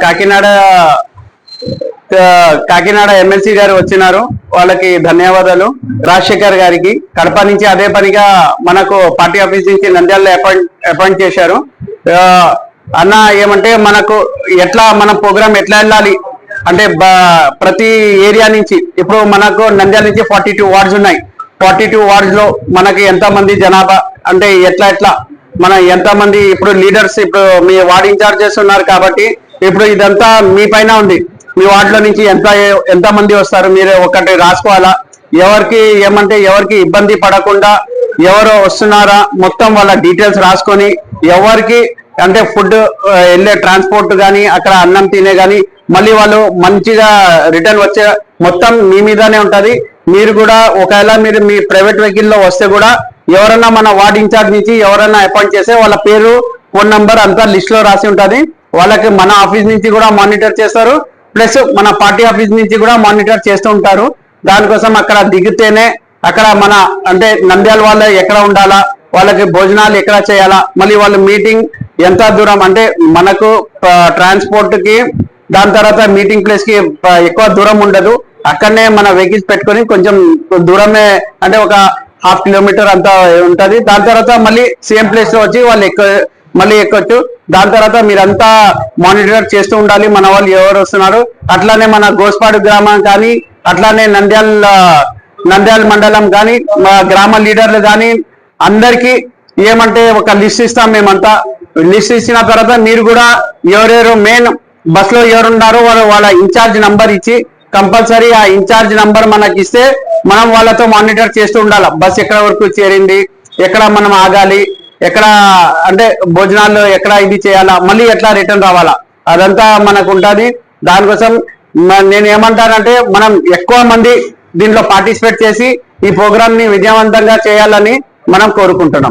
Kakinada Kakinada MLC గారు వచ్చినారు, వాళ్ళకి ధన్యవాదాలు. రాజశేఖర్ గారికి కడప నుంచి అదే పనిగా మనకు పార్టీ ఆఫీస్ నుంచి నంద్యాలలో అపాయింట్ చేశారు. అన్న ఏమంటే మనకు ఎట్లా మన ప్రోగ్రామ్ ఎట్లా వెళ్ళాలి అంటే ప్రతి ఏరియా నుంచి ఇప్పుడు మనకు నంద్యాల నుంచి 42 వార్డ్స్ ఉన్నాయి. 42 వార్డ్స్ లో మనకి ఎంత మంది జనాభా అంటే ఎట్లా మన ఎంత మంది ఇప్పుడు లీడర్స్ ఇప్పుడు మీ వార్డ్ ఇన్ఛార్జెస్ ఉన్నారు కాబట్టి ఇప్పుడు ఇదంతా మీ పైన ఉంది. మీ వార్డులో నుంచి ఎంత మంది వస్తారు మీరు ఒకటి రాసుకోవాలా. ఎవరికి ఏమంటే ఎవరికి ఇబ్బంది పడకుండా ఎవరు వస్తున్నారా మొత్తం వాళ్ళ డీటెయిల్స్ రాసుకొని ఎవరికి అంటే ఫుడ్ వెళ్ళే ట్రాన్స్పోర్ట్ కానీ అక్కడ అన్నం తినే కానీ మళ్ళీ వాళ్ళు మంచిగా రిటర్న్ వచ్చే మొత్తం మీ మీదనే ఉంటది. మీరు కూడా ఒకవేళ మీరు మీ ప్రైవేట్ వెహికల్లో వస్తే కూడా ఎవరన్నా మన వార్డ్ ఇన్ఛార్జ్ నుంచి ఎవరన్నా అపాయింట్ చేస్తే వాళ్ళ పేరు ఫోన్ నంబర్ అంతా లిస్ట్ లో రాసి ఉంటది. వాళ్ళకి మన ఆఫీస్ నుంచి కూడా మానిటర్ చేస్తారు, ప్లస్ మన పార్టీ ఆఫీస్ నుంచి కూడా మానిటర్ చేస్తూ ఉంటారు. దానికోసం అక్కడ దిగితేనే అక్కడ మన అంటే నంద్యాల వాళ్ళు ఎక్కడ ఉండాలా, వాళ్ళకి భోజనాలు ఎక్కడ చేయాలా, మళ్ళీ వాళ్ళ మీటింగ్ ఎంత దూరం అంటే మనకు ట్రాన్స్పోర్ట్ కి దాని తర్వాత మీటింగ్ ప్లేస్ కి ఎక్కువ దూరం ఉండదు. అక్కడనే మన వెహికల్స్ పెట్టుకొని కొంచెం దూరమే అంటే ఒక 1/2 కిలోమీటర్ అంతా ఉంటది. దాని తర్వాత మళ్ళీ సేమ్ ప్లేస్ లో వచ్చి వాళ్ళు మళ్ళీ ఎక్కొచ్చు. దాని తర్వాత మీరంతా మానిటర్ చేస్తూ ఉండాలి మన వాళ్ళు ఎవరు వస్తున్నారు. అట్లానే మన గోస్పాడు గ్రామం కానీ అట్లానే నంద్యాల మండలం కానీ మా గ్రామ లీడర్లు కానీ అందరికీ ఏమంటే ఒక లిస్ట్ ఇస్తాం. మేమంతా లిస్ట్ ఇచ్చిన తర్వాత మీరు కూడా ఎవరెవరు మెయిన్ బస్ లో ఎవరున్నారో వాళ్ళ ఇన్ఛార్జ్ నంబర్ ఇచ్చి కంపల్సరీ ఆ ఇన్ఛార్జ్ నంబర్ మనకి ఇస్తే మనం వాళ్ళతో మానిటర్ చేస్తూ ఉండాలి. బస్ ఎక్కడ వరకు చేరింది, ఎక్కడ మనం ఆగాలి, ఎక్కడ అంటే భోజనాల్లో ఎక్కడ ఇది చేయాలా, మళ్ళీ ఎట్లా రిటర్న్ రావాలా, అదంతా మనకు ఉంటుంది. దానికోసం నేను ఏమంటానంటే మనం ఎక్కువ మంది దీంట్లో పార్టిసిపేట్ చేసి ఈ ప్రోగ్రామ్ ని విజయవంతంగా చేయాలని మనం కోరుకుంటున్నాం.